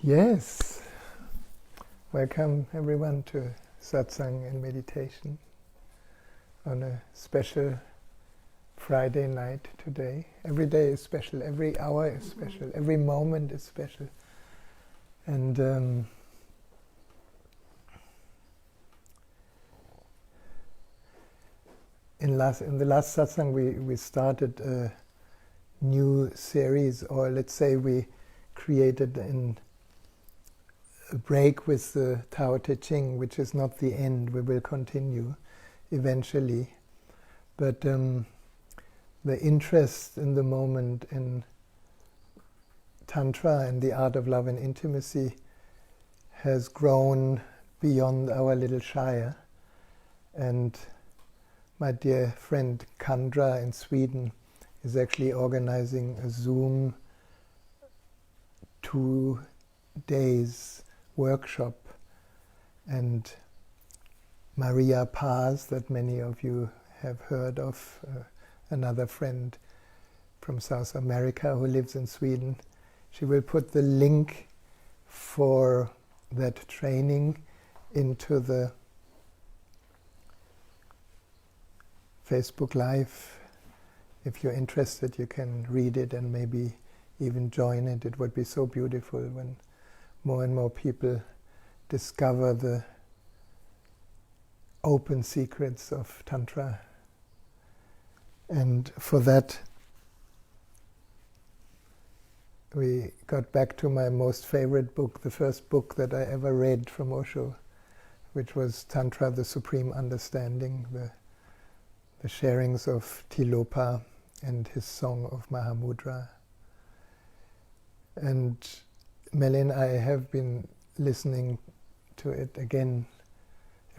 Yes, welcome everyone to Satsang and meditation on a special Friday night today. Every day is special, every hour is special, every moment is special. And in the last Satsang we started a new series, or let's say we created a break with the Tao Te Ching, which is not the end. We will continue eventually. But the interest in the moment in Tantra and the art of love and intimacy has grown beyond our little shire. And my dear friend Kandra in Sweden is actually organizing a Zoom 2 days workshop, and Maria Paz, that many of you have heard of, another friend from South America who lives in Sweden, she will put the link for that training into the Facebook Live. If you're interested, you can read it and maybe even join it. It would be so beautiful when more and more people discover the open secrets of Tantra. And for that, we got back to my most favorite book, the first book that I ever read from Osho, which was Tantra, the Supreme Understanding, the sharings of Tilopa and his song of Mahamudra. And Melly and I have been listening to it again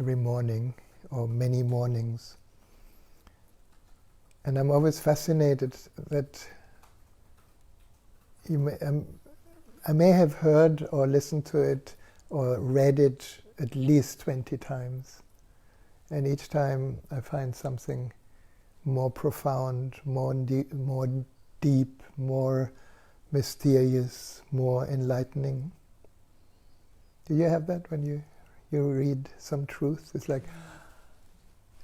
every morning, or many mornings. And I'm always fascinated that I may have heard or listened to it or read it at least 20 times. And each time I find something more profound, more deep, more mysterious, more enlightening. Do you have that when you read some truth? It's like,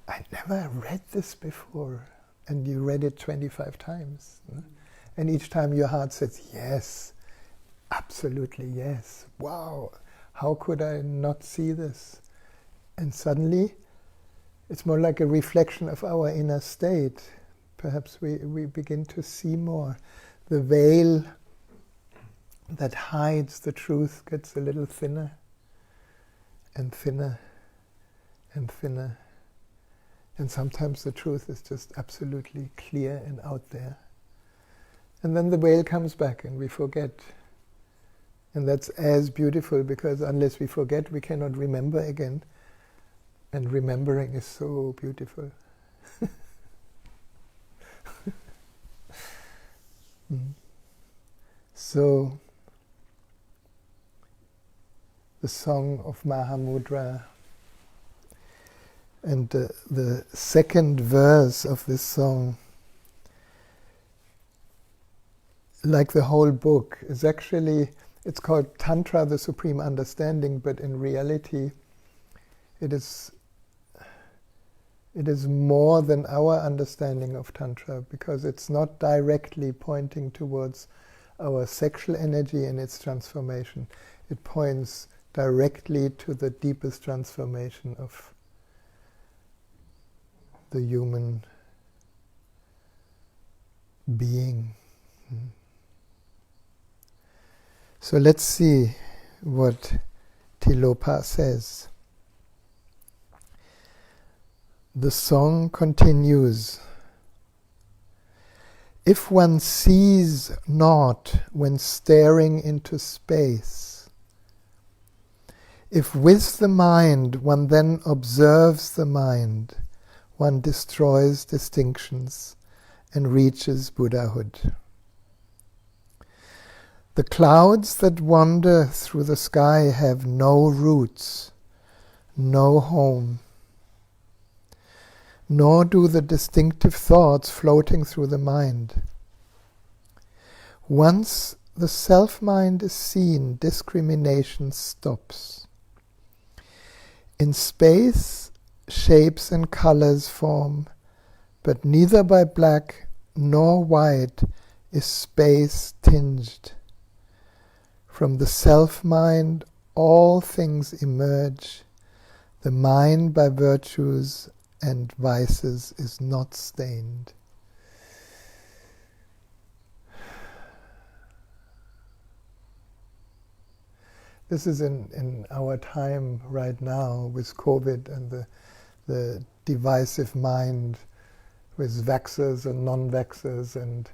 I never read this before, and you read it 25 times. And each time your heart says, yes, absolutely yes, wow, how could I not see this? And suddenly, it's more like a reflection of our inner state. Perhaps we begin to see more. The veil that hides the truth gets a little thinner and thinner and thinner. And sometimes the truth is just absolutely clear and out there. And then the veil comes back and we forget. And that's as beautiful, because unless we forget, we cannot remember again. And remembering is so beautiful. So, the song of Mahamudra, and the second verse of this song, like the whole book, is actually, it's called Tantra, the Supreme Understanding, but in reality it is more than our understanding of Tantra, because it's not directly pointing towards our sexual energy and its transformation. It points directly to the deepest transformation of the human being. So let's see what Tilopa says. The song continues. If one sees not when staring into space, if with the mind one then observes the mind, one destroys distinctions and reaches Buddhahood. The clouds that wander through the sky have no roots, no home. nor do the distinctive thoughts floating through the mind. Once the self-mind is seen, discrimination stops. In space, shapes and colors form, but neither by black nor white is space tinged. From the self-mind all things emerge. The mind by virtues and vices is not stained. This is in our time right now with COVID and the divisive mind with vaxxers and non-vaxxers and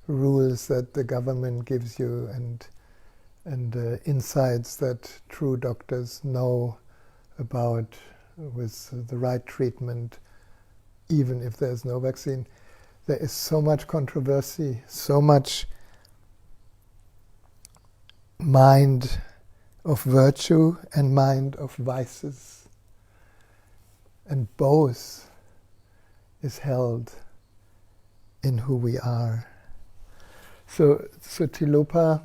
rules that the government gives you and insights that true doctors know about with the right treatment, even if there's no vaccine. There is so much controversy, so much mind of virtue and mind of vices. And both is held in who we are. So Tilopa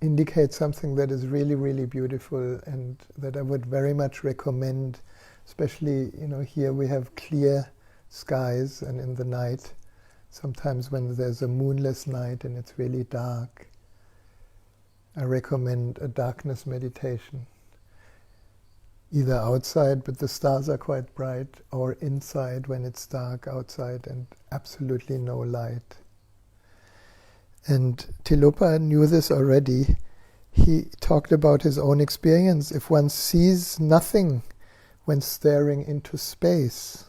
indicates something that is really, really beautiful and that I would very much recommend, especially, here we have clear skies and in the night, sometimes when there's a moonless night and it's really dark, I recommend a darkness meditation. Either outside, but the stars are quite bright, or inside when it's dark outside and absolutely no light. And Tilopa knew this already. He talked about his own experience. If one sees nothing when staring into space,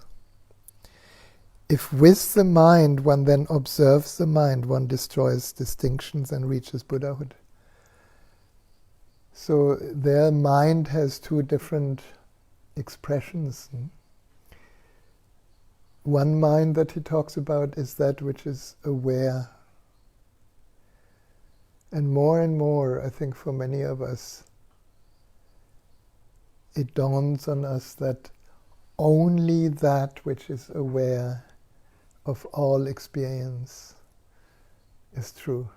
if with the mind one then observes the mind, one destroys distinctions and reaches Buddhahood. So their mind has two different expressions. One mind that he talks about is that which is aware. And more, I think for many of us, it dawns on us that only that which is aware of all experience is true.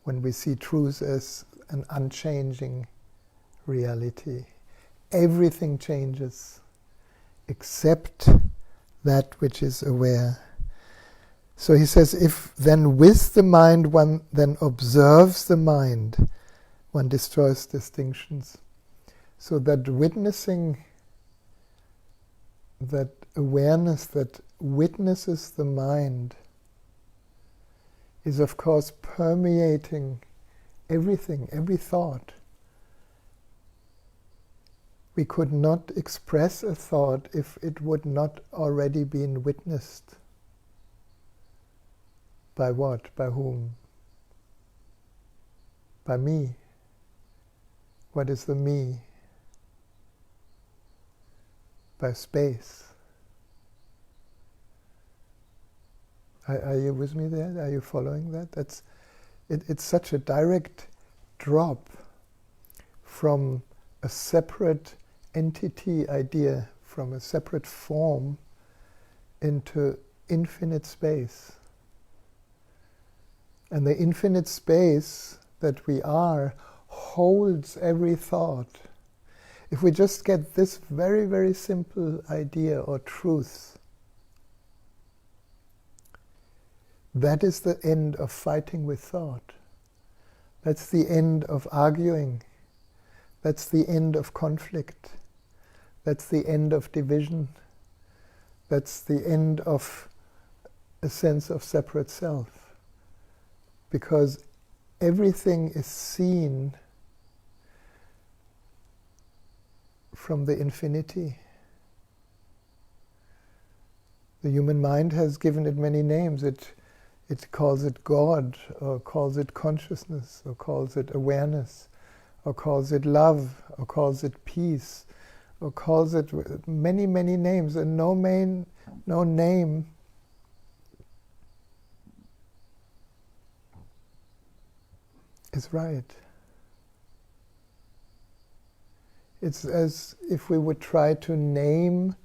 When we see truth as an unchanging reality, everything changes except that which is aware. So he says, if then with the mind one then observes the mind, one destroys distinctions. So that witnessing, that awareness that witnesses the mind is of course permeating everything, every thought. We could not express a thought if it would not already been witnessed. By what? By whom? By me. What is the me? By space. Are you with me there? Are you following that? It's such a direct drop from a separate entity idea, from a separate form, into infinite space. And the infinite space that we are holds every thought. If we just get this very, very simple idea or truth, that is the end of fighting with thought. That's the end of arguing. That's the end of conflict. That's the end of division. That's the end of a sense of separate self. Because everything is seen from the infinity. The human mind has given it many names. It calls it God, or calls it consciousness, or calls it awareness, or calls it love, or calls it peace, or calls it many, many names, and no name is right. It's as if we would try to name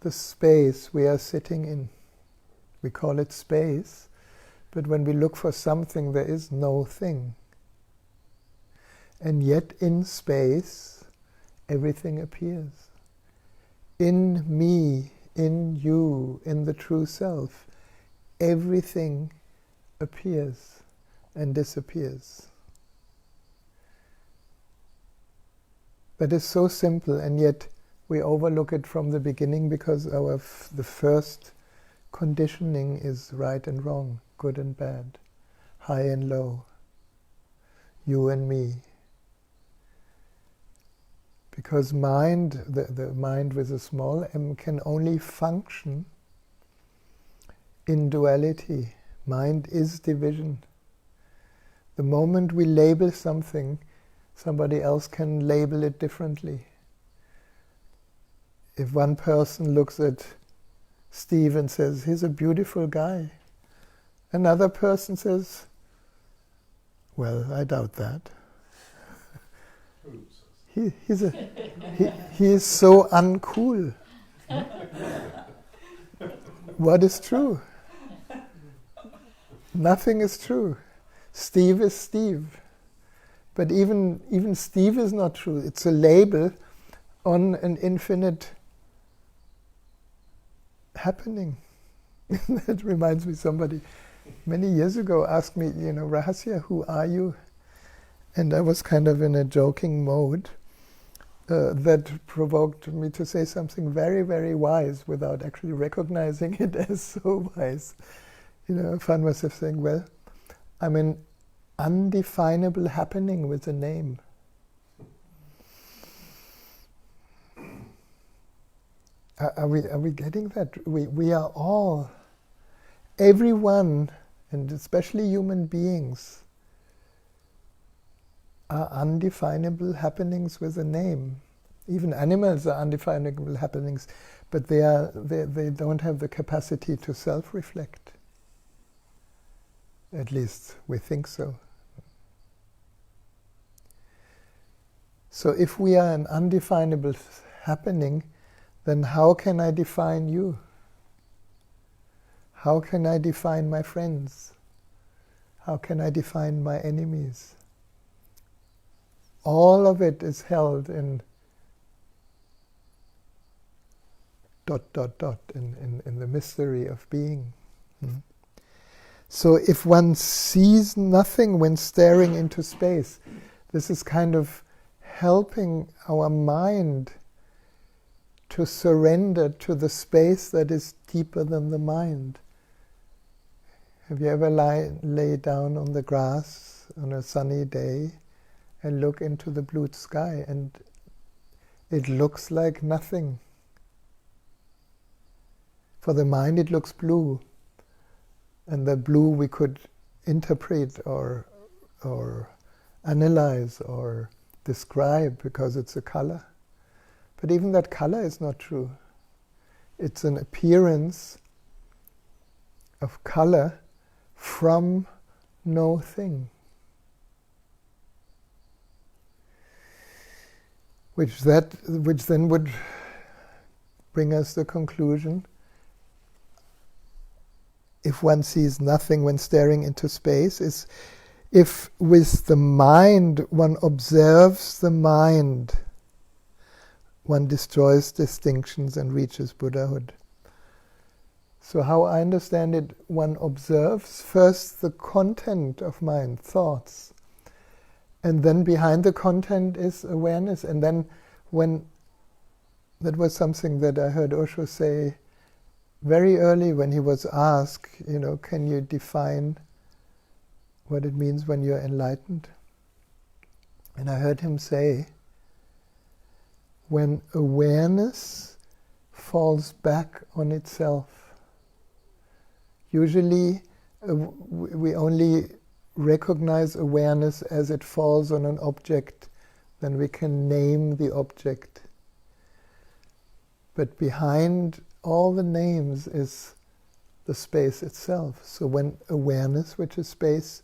the space we are sitting in. We call it space, But when we look for something, there is no thing. And yet in space, everything appears. In me, in you, in the true self, everything appears and disappears. That is so simple, and yet we overlook it from the beginning because the first conditioning is right and wrong, good and bad, high and low, you and me. Because mind, the mind with a small m, can only function in duality. Mind is division. The moment we label something, somebody else can label it differently. If one person looks at Steve and says, he's a beautiful guy, another person says, well, I doubt that. He is so uncool. What is true? Nothing is true. Steve is Steve. But even Steve is not true. It's a label on an infinite happening. That reminds me, somebody many years ago asked me, Rahasya, who are you? And I was kind of in a joking mode that provoked me to say something very, very wise without actually recognizing it as so wise. I found myself saying, well, I'm an undefinable happening with a name. Are we getting that? We are all, everyone, and especially human beings, are undefinable happenings with a name. Even animals are undefinable happenings, but they don't have the capacity to self-reflect. At least we think so. So if we are an undefinable happening, then how can I define you? How can I define my friends? How can I define my enemies? All of it is held in ... in the mystery of being. So if one sees nothing when staring into space, this is kind of helping our mind to surrender to the space that is deeper than the mind. Have you ever lay down on the grass on a sunny day and look into the blue sky, and it looks like nothing? For the mind it looks blue, and the blue we could interpret or analyze or describe because it's a color. But even that color is not true. It's an appearance of color from no thing. Which then would bring us the conclusion, if one sees nothing when staring into space, is if with the mind one observes the mind, one destroys distinctions and reaches Buddhahood. So how I understand it, one observes first the content of mind, thoughts, and then behind the content is awareness. And then that was something that I heard Osho say very early when he was asked, can you define what it means when you're enlightened? And I heard him say, when awareness falls back on itself. Usually we only recognize awareness as it falls on an object, then we can name the object. But behind all the names is the space itself. So when awareness, which is space,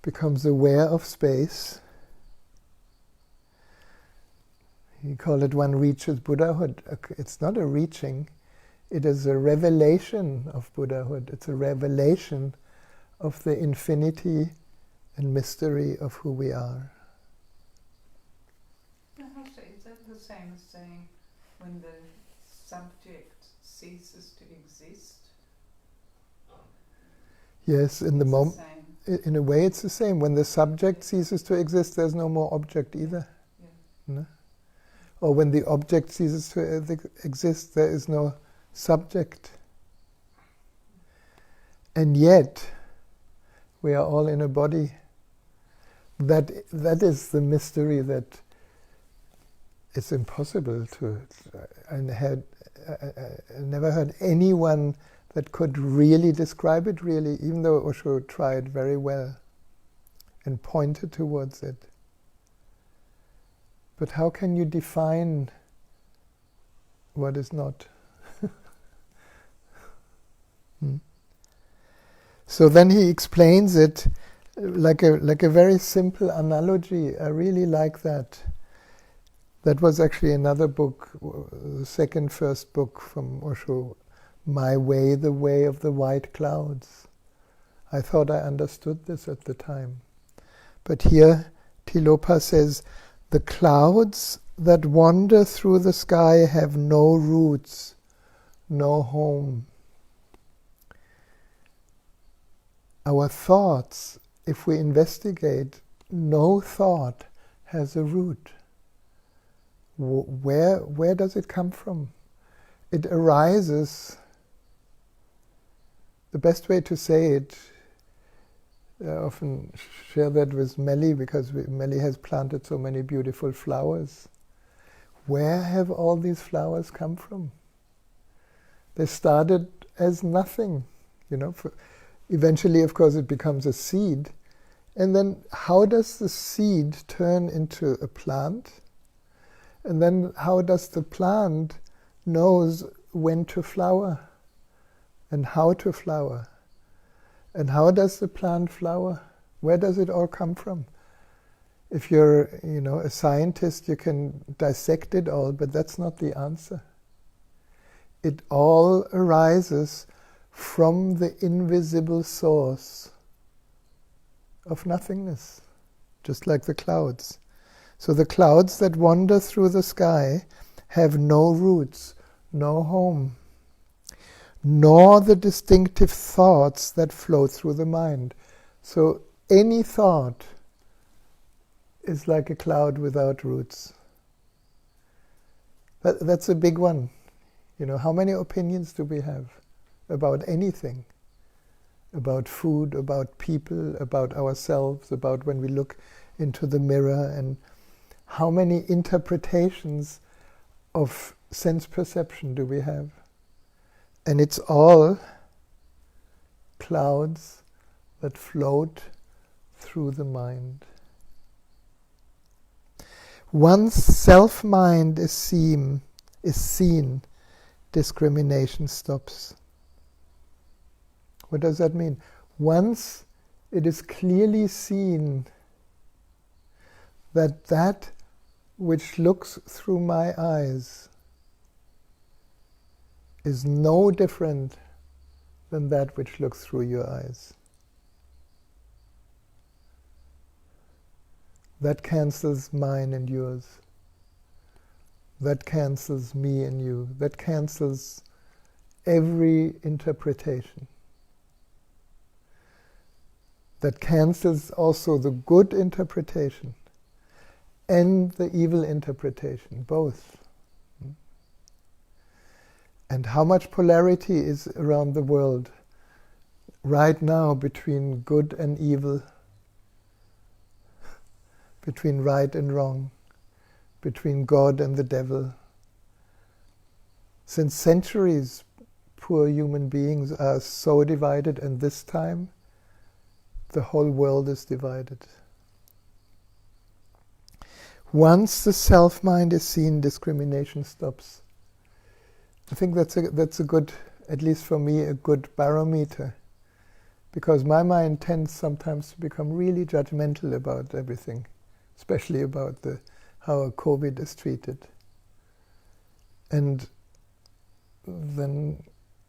becomes aware of space, you call it one reaches Buddhahood. It's not a reaching, it is a revelation of Buddhahood. It's a revelation of the infinity and mystery of who we are. Rahasya, is that the same as saying when the subject ceases to exist? Yes, in the moment, in a way it's the same. When the subject ceases to exist, there's no more object either. Yeah. No? Or when the object ceases to exist, there is no subject. And yet, we are all in a body. That is the mystery that it's impossible to... I never heard anyone that could really describe it really, even though Osho tried very well and pointed towards it. But how can you define what is not? So then he explains it like a very simple analogy. I really like that. That was actually another book, the first book from Osho, My Way, the Way of the White Clouds. I thought I understood this at the time. But here Tilopa says, the clouds that wander through the sky have no roots, no home. Our thoughts, if we investigate, no thought has a root. Where does it come from? It arises. The best way to say it, I often share that with Melly, because Melly has planted so many beautiful flowers. Where have all these flowers come from? They started as nothing, eventually, of course, it becomes a seed. And then how does the seed turn into a plant? And then how does the plant knows when to flower and how to flower? And how does the plant flower? Where does it all come from? If you're, a scientist, you can dissect it all, but that's not the answer. It all arises from the invisible source of nothingness, just like the clouds. So the clouds that wander through the sky have no roots, no home, nor the distinctive thoughts that flow through the mind. So any thought is like a cloud without roots. That's a big one. How many opinions do we have about anything? About food, about people, about ourselves, about when we look into the mirror, and how many interpretations of sense perception do we have? And it's all clouds that float through the mind. Once self-mind is seen, discrimination stops. What does that mean? Once it is clearly seen that which looks through my eyes is no different than that which looks through your eyes. That cancels mine and yours. That cancels me and you. That cancels every interpretation. That cancels also the good interpretation and the evil interpretation, both. And how much polarity is around the world right now between good and evil, between right and wrong, between God and the devil. Since centuries, poor human beings are so divided, and this time the whole world is divided. Once the self-mind is seen, discrimination stops. I think that's a good, at least for me, a good barometer. Because my mind tends sometimes to become really judgmental about everything, especially about how COVID is treated. And then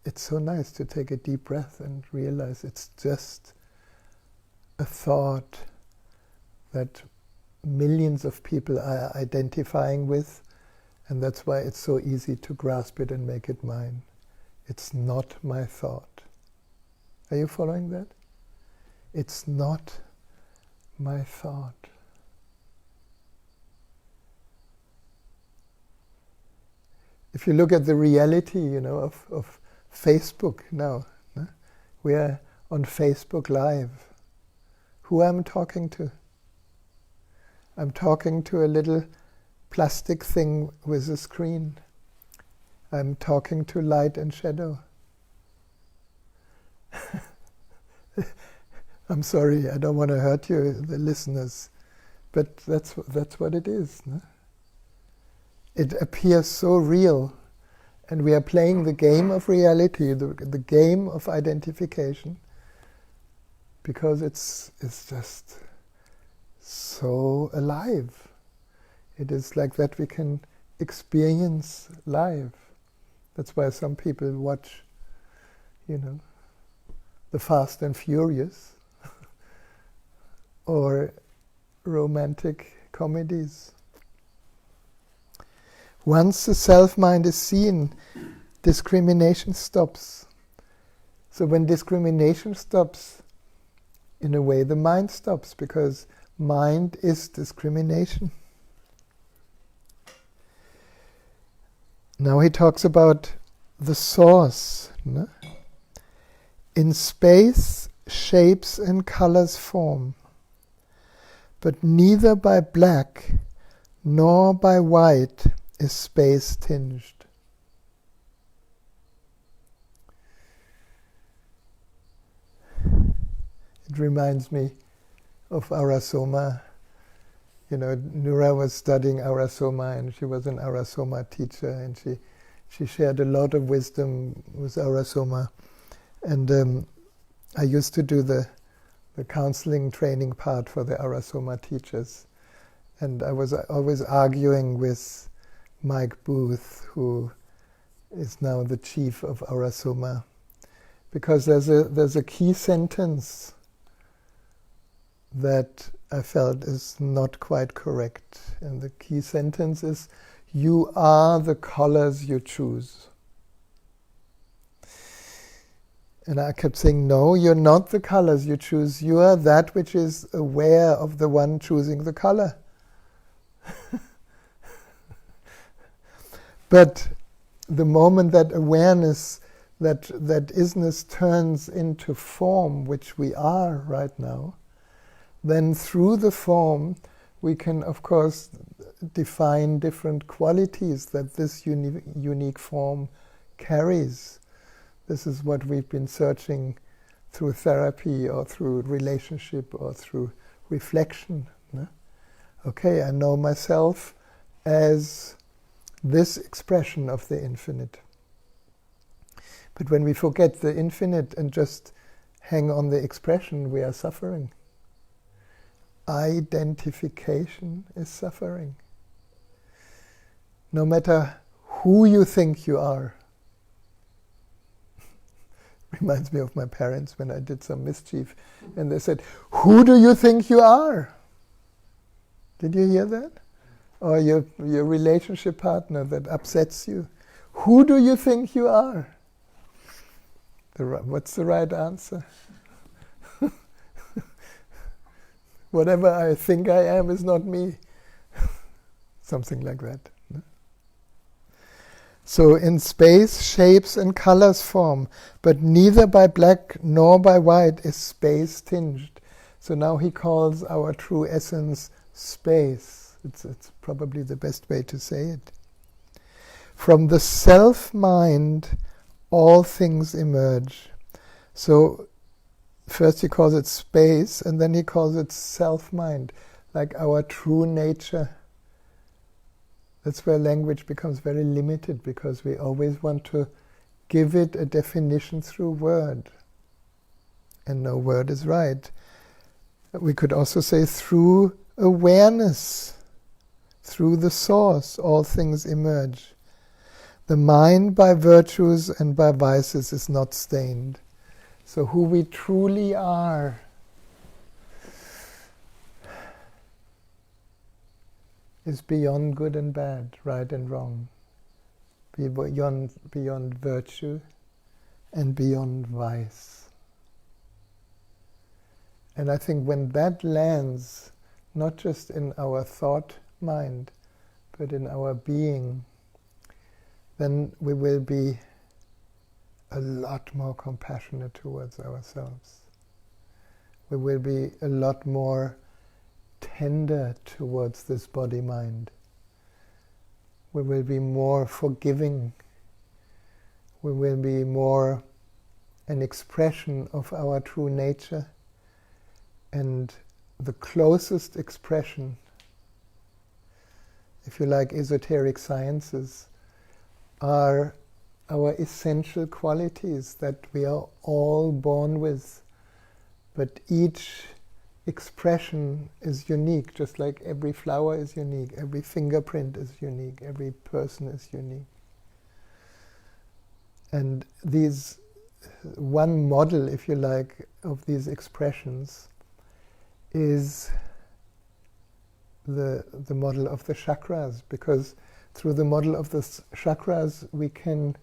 it's so nice to take a deep breath and realize it's just a thought that millions of people are identifying with, and that's why it's so easy to grasp it and make it mine. It's not my thought. Are you following that? It's not my thought. If you look at the reality, of Facebook now, we are on Facebook Live. Who am I talking to? I'm talking to a little plastic thing with a screen. I'm talking to light and shadow. I'm sorry, I don't want to hurt you, the listeners, but that's what it is. No? It appears so real, and we are playing the game of reality, the game of identification, because it's just so alive. It is like that we can experience live. That's why some people watch, the Fast and Furious or romantic comedies. Once the self-mind is seen, discrimination stops. So when discrimination stops, in a way the mind stops, because mind is discrimination. Now he talks about the source. No? In space, shapes and colors form, but neither by black nor by white is space tinged. It reminds me of Arasoma. Nura was studying Arasoma, and she was an Arasoma teacher, and she shared a lot of wisdom with Arasoma. And I used to do the counseling training part for the Arasoma teachers. And I was always arguing with Mike Booth, who is now the chief of Arasoma, because there's a key sentence that I felt is not quite correct. And the key sentence is, you are the colors you choose. And I kept saying, no, you're not the colors you choose. You are that which is aware of the one choosing the color. But the moment that awareness, that isness turns into form, which we are right now, then through the form we can, of course, define different qualities that this unique form carries. This is what we've been searching through therapy or through relationship or through reflection. No? Okay, I know myself as this expression of the infinite. But when we forget the infinite and just hang on the expression, we are suffering. Identification is suffering. No matter who you think you are. Reminds me of my parents when I did some mischief, and they said, "Who do you think you are?" Did you hear that? Or your relationship partner that upsets you. Who do you think you are? What's the right answer? Whatever I think I am is not me. Something like that. No? So in space, shapes and colors form, but neither by black nor by white is space tinged. So now he calls our true essence space. It's probably the best way to say it. From the self-mind, all things emerge. So first he calls it space, and then he calls it self-mind, like our true nature. That's where language becomes very limited, because we always want to give it a definition through word. And no word is right. We could also say through awareness, through the source, all things emerge. The mind by virtues and by vices is not stained. So who we truly are is beyond good and bad, right and wrong, beyond virtue and beyond vice. And I think when that lands, not just in our thought mind, but in our being, then we will be a lot more compassionate towards ourselves. We will be a lot more tender towards this body-mind. We will be more forgiving. We will be more an expression of our true nature. And the closest expression, if you like, esoteric sciences, are our essential qualities that we are all born with. But each expression is unique, just like every flower is unique, every fingerprint is unique, every person is unique. And one model, if you like, of these expressions is the model of the chakras, because through the model of the chakras we can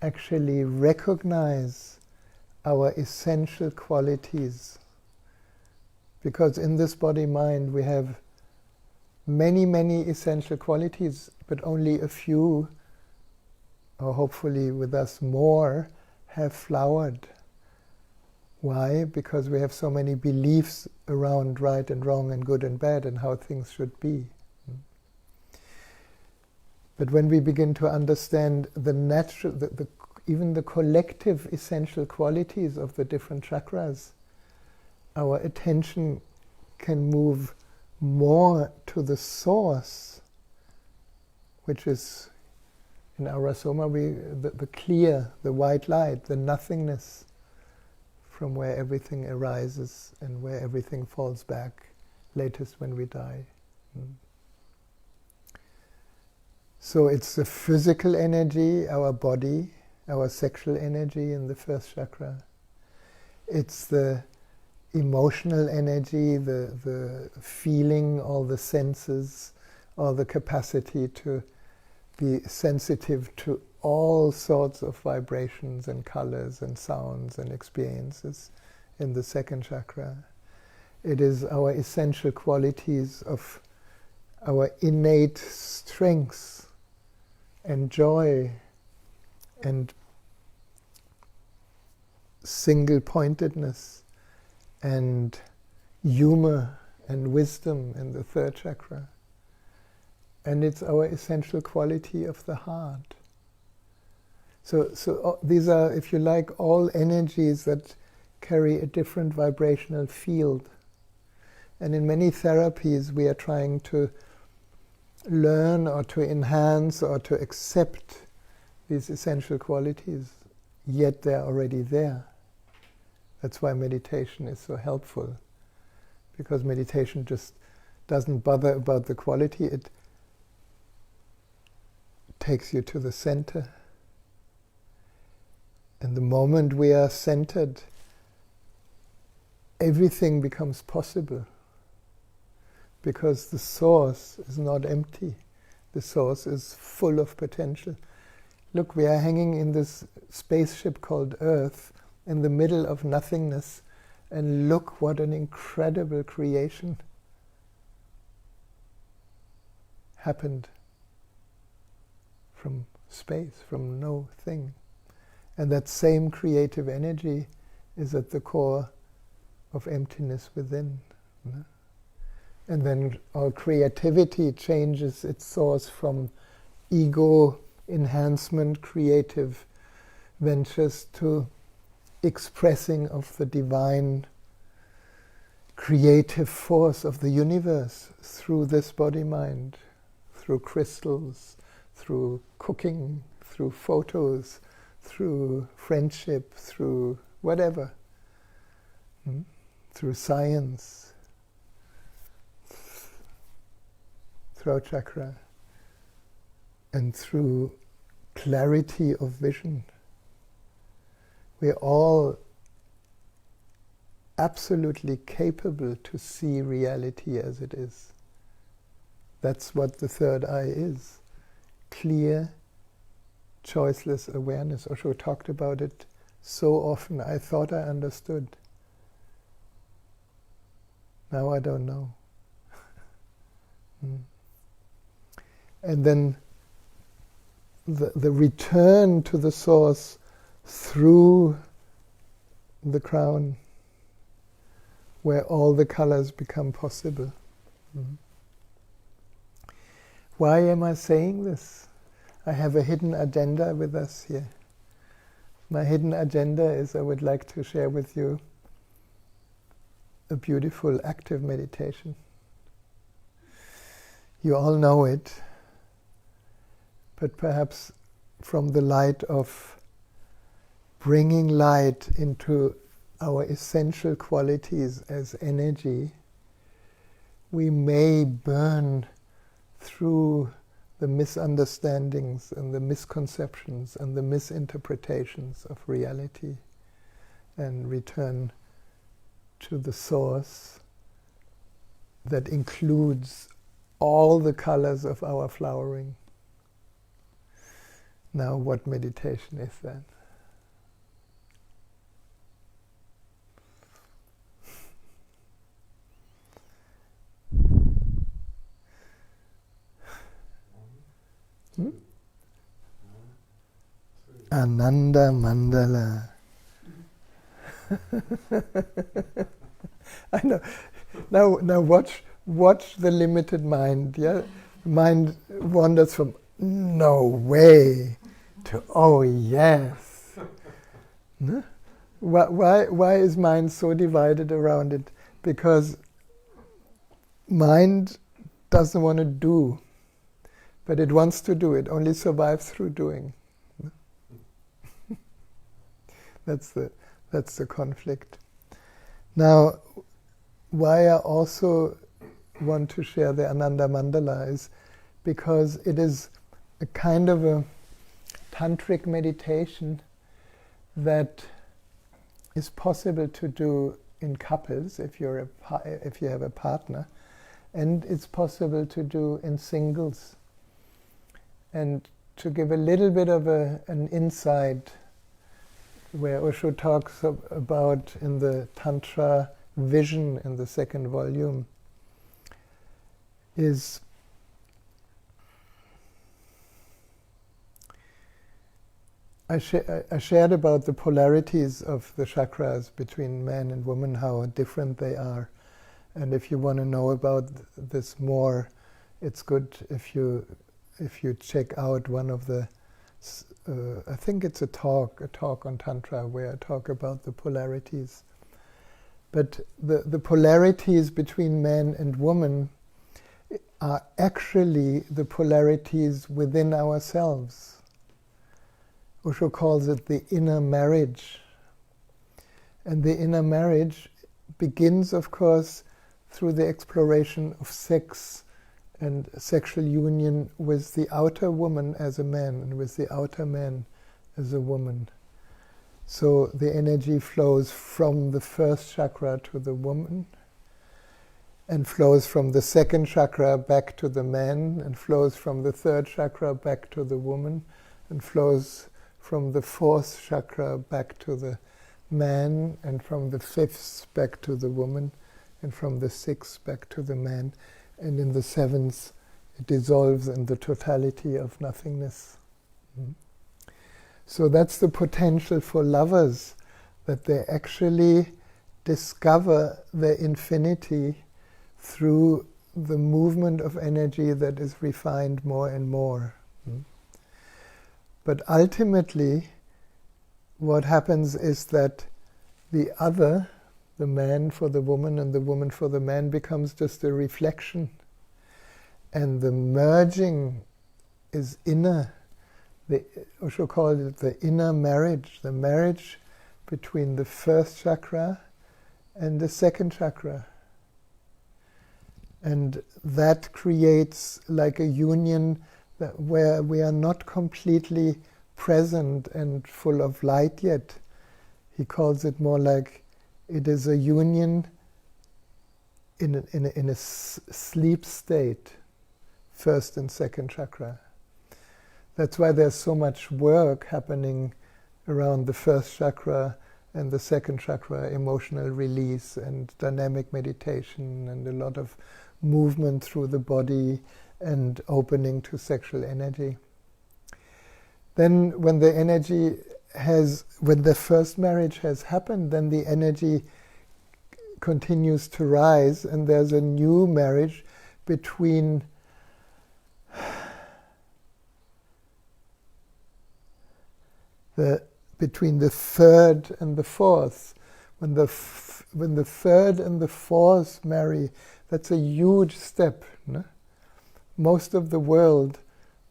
actually recognize our essential qualities. Because in this body-mind we have many, many essential qualities, but only a few, or hopefully with us more, have flowered. Why? Because we have so many beliefs around right and wrong and good and bad and how things should be. But when we begin to understand the natural, even the collective essential qualities of the different chakras, our attention can move more to the source, which is in our Soma, the clear, the white light, the nothingness, from where everything arises and where everything falls back, latest when we die. So it's the physical energy, our body, our sexual energy in the first chakra. It's the emotional energy, the feeling, all the senses, all the capacity to be sensitive to all sorts of vibrations and colors and sounds and experiences in the second chakra. It is our essential qualities of our innate strengths and joy and single-pointedness and humor and wisdom in the third chakra. And it's our essential quality of the heart. So these are, if you like, all energies that carry a different vibrational field. And in many therapies we are trying to learn or to enhance or to accept these essential qualities, yet they're already there. That's why meditation is so helpful, because meditation just doesn't bother about the quality, it takes you to the center. And the moment we are centered, everything becomes possible, because the source is not empty. The source is full of potential. Look, we are hanging in this spaceship called Earth in the middle of nothingness, and look what an incredible creation happened from space, from no thing. And that same creative energy is at the core of emptiness within. And then our creativity changes its source from ego enhancement, creative ventures, to expressing of the divine creative force of the universe through this body-mind, through crystals, through cooking, through photos, through friendship, through whatever, through science, throat chakra, and through clarity of vision. We're all absolutely capable to see reality as it is. That's what the third eye is. Clear, choiceless awareness. Osho talked about it so often. I thought I understood. Now I don't know. And then the return to the source through the crown, where all the colors become possible. Why am I saying this? I have a hidden agenda with us here. My hidden agenda is I would like to share with you a beautiful active meditation. You all know it, but perhaps from the light of bringing light into our essential qualities as energy, we may burn through the misunderstandings and the misconceptions and the misinterpretations of reality and return to the source that includes all the colors of our flowering. Now, what meditation is that? Ananda Mandala. I know. Now watch the limited mind. Yeah, mind wanders from no way to oh yes. No? Why is mind so divided around it? Because mind doesn't want to do, but it wants to do. It only survives through doing. That's the conflict. Now, why I also want to share the Ananda Mandala is because it is a kind of a tantric meditation that is possible to do in couples if you have a partner, and it's possible to do in singles. And to give a little bit of an insight, where Osho talks about in the Tantra vision in the second volume, is I shared about the polarities of the chakras between man and woman, how different they are. And if you want to know about this more, it's good if you check out one of the I think it's a talk on Tantra where I talk about the polarities. But the polarities between man and woman are actually the polarities within ourselves. Osho calls it the inner marriage. And the inner marriage begins, of course, through the exploration of sex and sexual union with the outer woman as a man and with the outer man as a woman. So the energy flows from the first chakra to the woman, and flows from the second chakra back to the man, and flows from the third chakra back to the woman, and flows from the fourth chakra back to the man, and from the fifth back to the woman, and from the sixth back to the man. And in the seventh, it dissolves in the totality of nothingness. So that's the potential for lovers, that they actually discover their infinity through the movement of energy that is refined more and more. But ultimately, what happens is that the other, the man for the woman and the woman for the man, becomes just a reflection. And the merging is inner. Osho called it the inner marriage, the marriage between the first chakra and the second chakra. And that creates like a union where we are not completely present and full of light yet. He calls it more like it is a union in a sleep state. first and second chakra. That's why there's so much work happening around the first chakra and the second chakra, emotional release and dynamic meditation and a lot of movement through the body and opening to sexual energy. Then when the first marriage has happened, then the energy continues to rise and there's a new marriage between the third and the fourth. When the third and the fourth marry, that's a huge step. No? Most of the world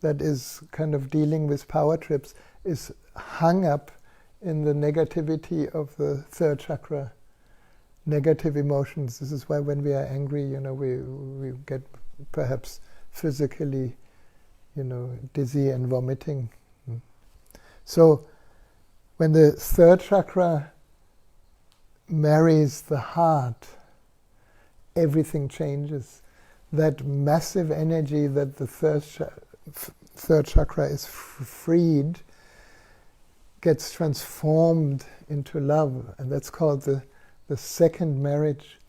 that is kind of dealing with power trips is hung up in the negativity of the third chakra, negative emotions. This is why when we are angry, we get perhaps physically, dizzy and vomiting. So when the third chakra marries the heart, everything changes. That massive energy that the third chakra is freed gets transformed into love, and that's called the second marriage.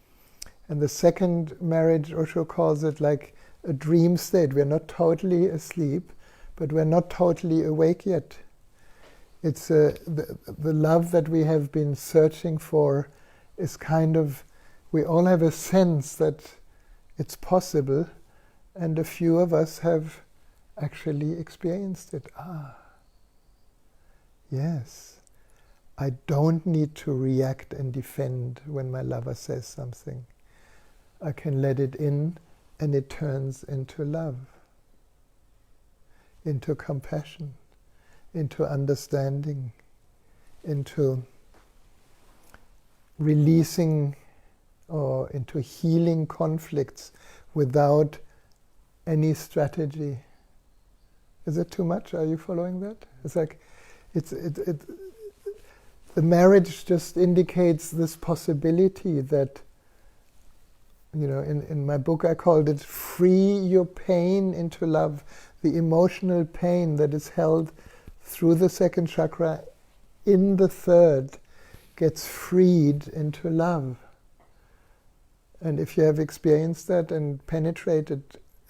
And the second marriage, Osho calls it like a dream state. We're not totally asleep, but we're not totally awake yet. It's the love that we have been searching for is kind of, we all have a sense that it's possible, and a few of us have actually experienced it. Yes, I don't need to react and defend when my lover says something. I can let it in, and it turns into love, into compassion, into understanding, into releasing or into healing conflicts without any strategy. Is it too much? Are you following that? It's like the marriage just indicates this possibility that, in my book I called it free your pain into love. The emotional pain that is held through the second chakra in the third gets freed into love. And if you have experienced that and penetrated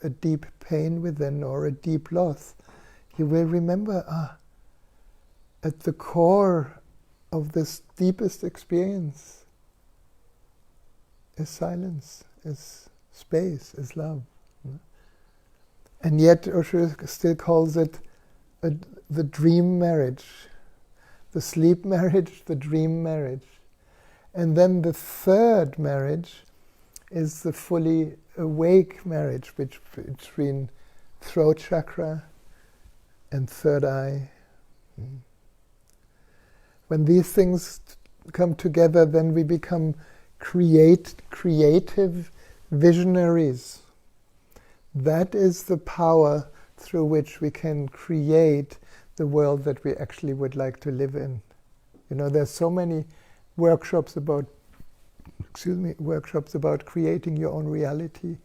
a deep pain within or a deep loss, you will remember, at the core of this deepest experience is silence, is space, is love. And yet Osho still calls it the dream marriage, the sleep marriage, the dream marriage. And then the third marriage is the fully awake marriage, between throat chakra and third eye. When these things come together, then we become creative visionaries. That is the power through which we can create the world that we actually would like to live in. There's so many workshops about creating your own reality.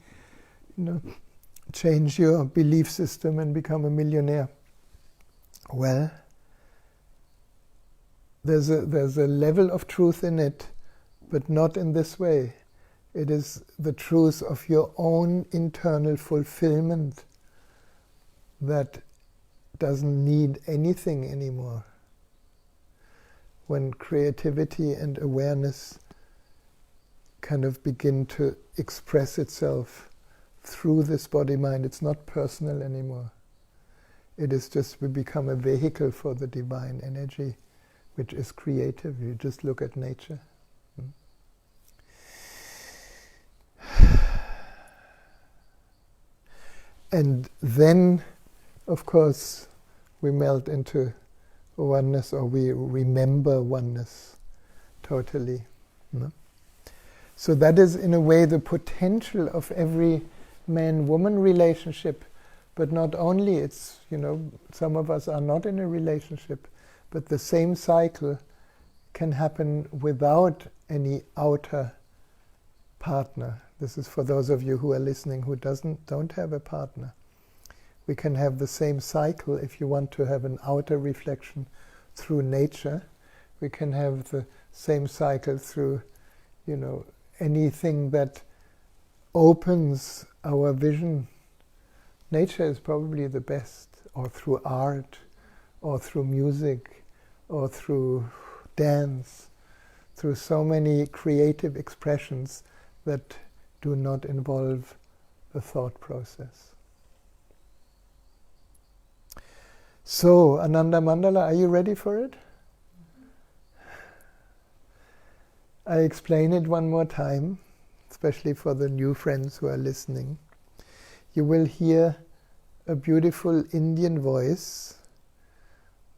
Change your belief system and become a millionaire. Well, there's a level of truth in it, but not in this way. It is the truth of your own internal fulfillment that doesn't need anything anymore. When creativity and awareness kind of begin to express itself through this body-mind, it's not personal anymore. It is just, we become a vehicle for the divine energy, which is creative. You just look at nature. And then, of course, we melt into oneness, or we remember oneness totally. So that is, in a way, the potential of every man-woman relationship. But not only, it's, some of us are not in a relationship, but the same cycle can happen without any outer partner. This is for those of you who are listening who don't have a partner. We can have the same cycle if you want to have an outer reflection through nature. We can have the same cycle through, anything that opens our vision. Nature is probably the best, or through art, or through music, or through dance, through so many creative expressions that do not involve a thought process. So, Ananda Mandala, are you ready for it? I explain it one more time, especially for the new friends who are listening. You will hear a beautiful Indian voice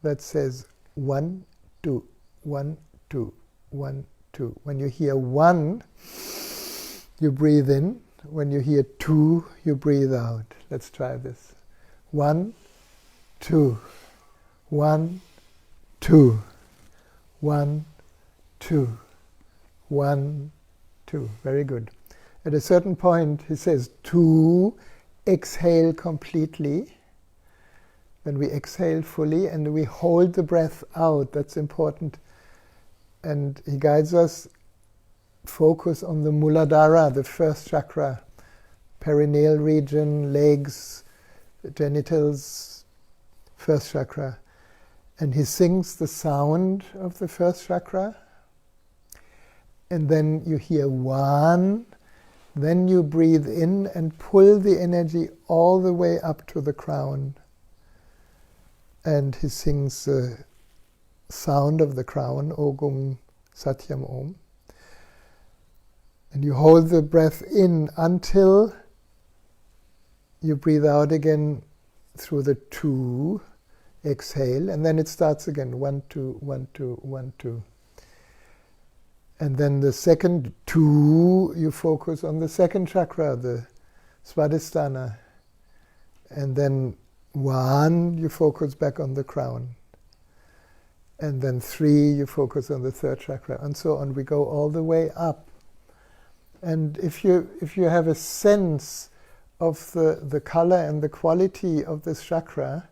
that says 1, 2, 1, 2, 1, 2. When you hear 1, you breathe in. When you hear 2, you breathe out. Let's try this. 1, 2, 1, 2, 1, 2, 1, 2. Very good. At a certain point, he says 2, exhale completely. Then we exhale fully and we hold the breath out. That's important. And he guides us, focus on the Muladhara, the first chakra, perineal region, legs, genitals, first chakra. And he sings the sound of the first chakra. And then you hear 1. Then you breathe in and pull the energy all the way up to the crown. And he sings the sound of the crown, Ogum Satyam Om. And you hold the breath in until you breathe out again through the 2, exhale, and then it starts again, 1, 2, 1, 2, 1, 2. And then the second 2, you focus on the second chakra, the Svadhisthana. And then 1, you focus back on the crown. And then 3, you focus on the third chakra, and so on. We go all the way up. And if you have a sense of the color and the quality of this chakra,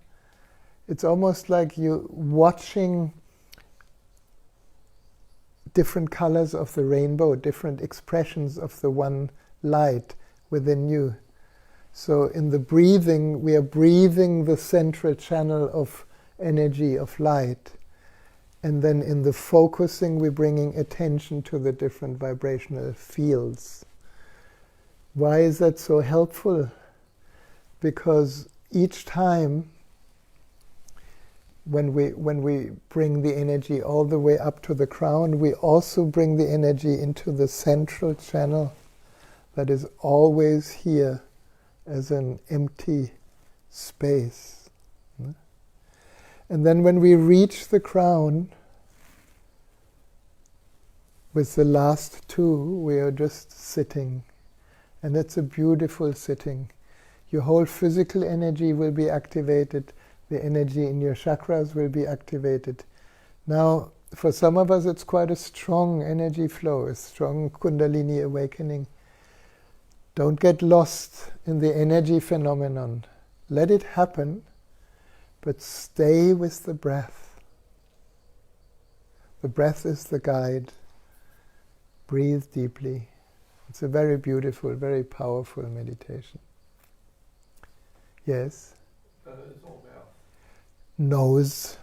it's almost like you watching different colors of the rainbow, different expressions of the one light within you. So in the breathing, we are breathing the central channel of energy, of light. And then in the focusing, we're bringing attention to the different vibrational fields. Why is that so helpful? Because each time when we bring the energy all the way up to the crown, we also bring the energy into the central channel that is always here as an empty space. And then when we reach the crown, with the last 2, we are just sitting. And that's a beautiful sitting. Your whole physical energy will be activated. The energy in your chakras will be activated. Now, for some of us, it's quite a strong energy flow, a strong Kundalini awakening. Don't get lost in the energy phenomenon. Let it happen, but stay with the breath. The breath is the guide. Breathe deeply. It's a very beautiful, very powerful meditation. Yes? It's all mouth. Nose.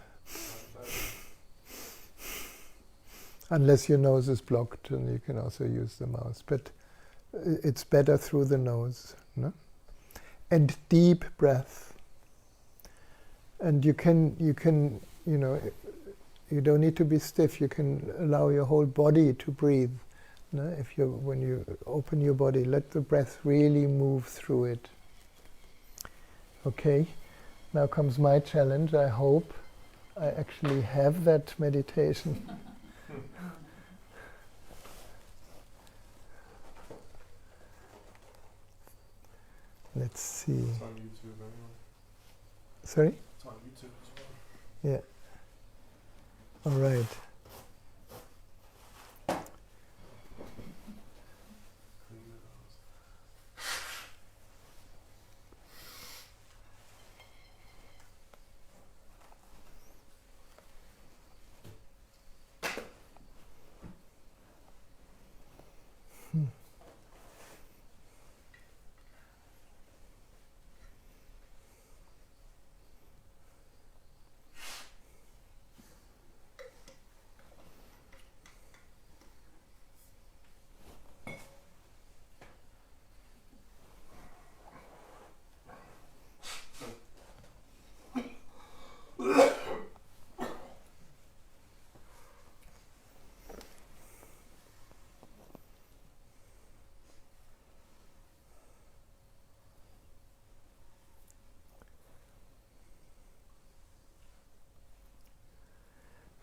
Unless your nose is blocked, and you can also use the mouth. But it's better through the nose. No? And deep breath. And you don't need to be stiff. You can allow your whole body to breathe. No? When you open your body, let the breath really move through it. Okay, now comes my challenge. I hope I actually have that meditation. Let's see. It's on YouTube anyway. Sorry? It's on YouTube as well. Yeah. All right.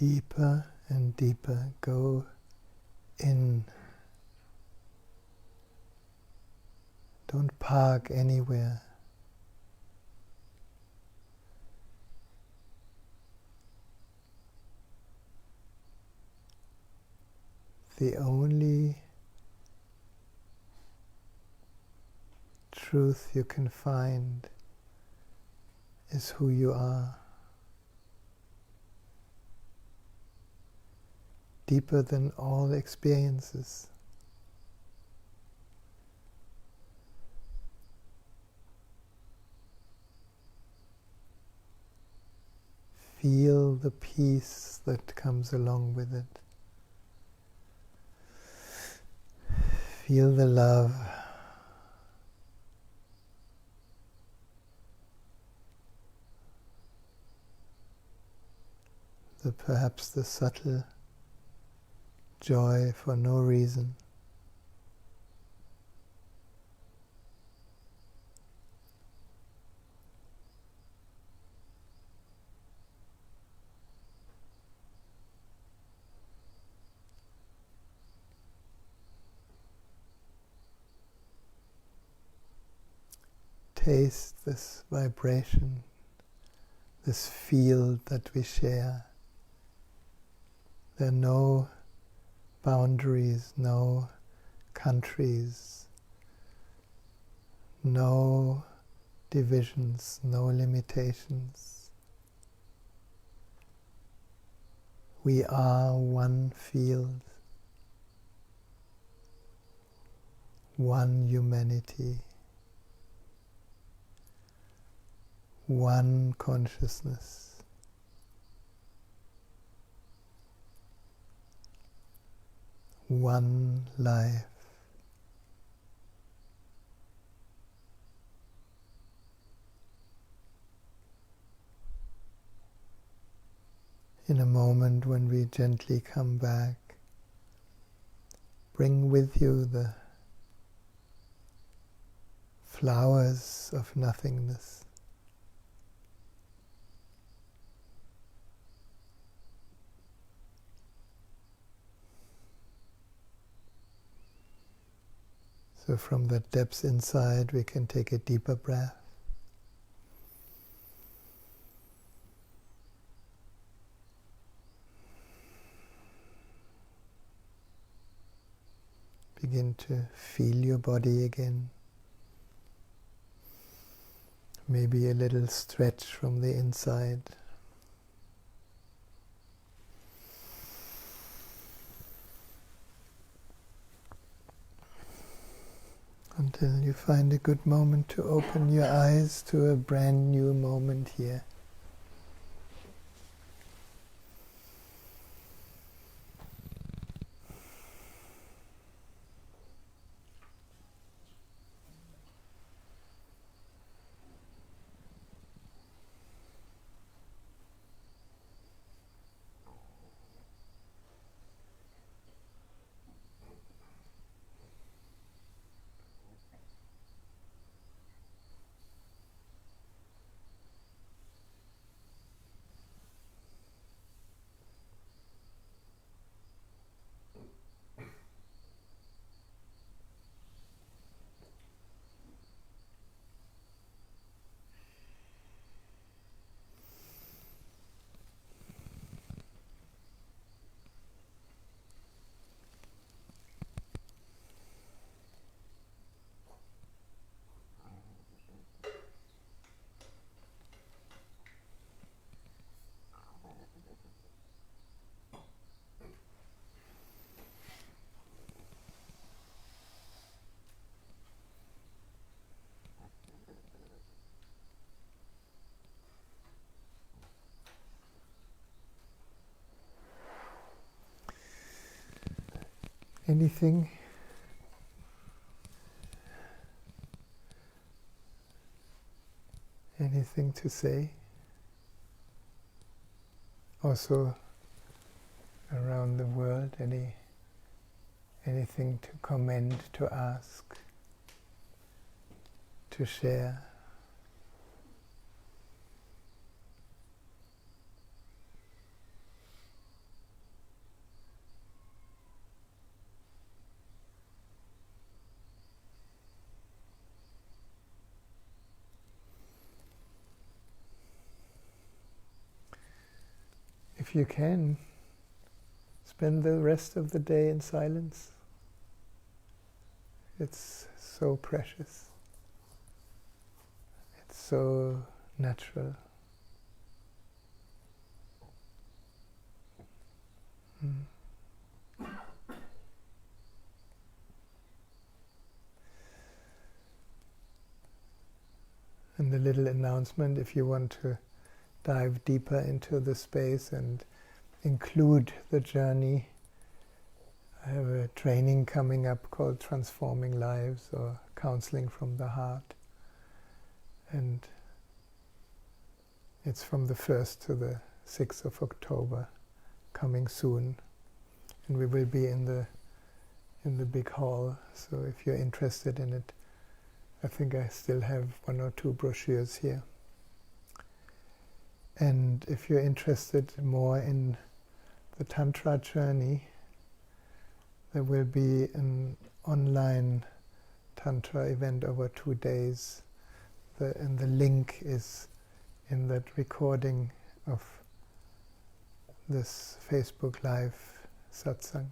Deeper and deeper, go in. Don't park anywhere. The only truth you can find is who you are. Deeper than all experiences. Feel the peace that comes along with it. Feel the love. Perhaps the subtle joy for no reason. Taste this vibration, this field that we share. There are no boundaries, no countries, no divisions, no limitations. We are one field, one humanity, one consciousness. One life. In a moment when we gently come back, bring with you the flowers of nothingness. So from the depths inside we can take a deeper breath. Begin to feel your body again. Maybe a little stretch from the inside. Until you find a good moment to open your eyes to a brand new moment here. Anything? Anything to say? Also, around the world, anything to comment, to ask, to share? if you can, spend the rest of the day in silence. It's so precious. It's so natural. And the little announcement, if you want to dive deeper into the space and include the journey, I have a training coming up called Transforming Lives, or Counseling from the Heart. And it's from the 1st to the 6th of October, coming soon. And we will be in the big hall, so if you're interested in it, I think I still have 1 or 2 brochures here. And if you're interested more in the Tantra journey, there will be an online Tantra event over 2 days. And the link is in that recording of this Facebook Live Satsang.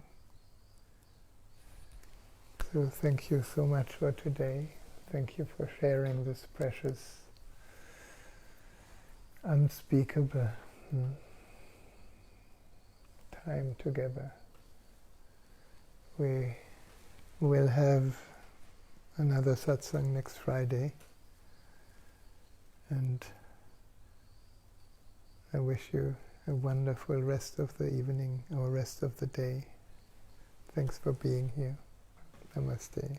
So thank you so much for today. Thank you for sharing this precious, unspeakable time together. We will have another satsang next Friday, and I wish you a wonderful rest of the evening or rest of the day. Thanks for being here. Namaste.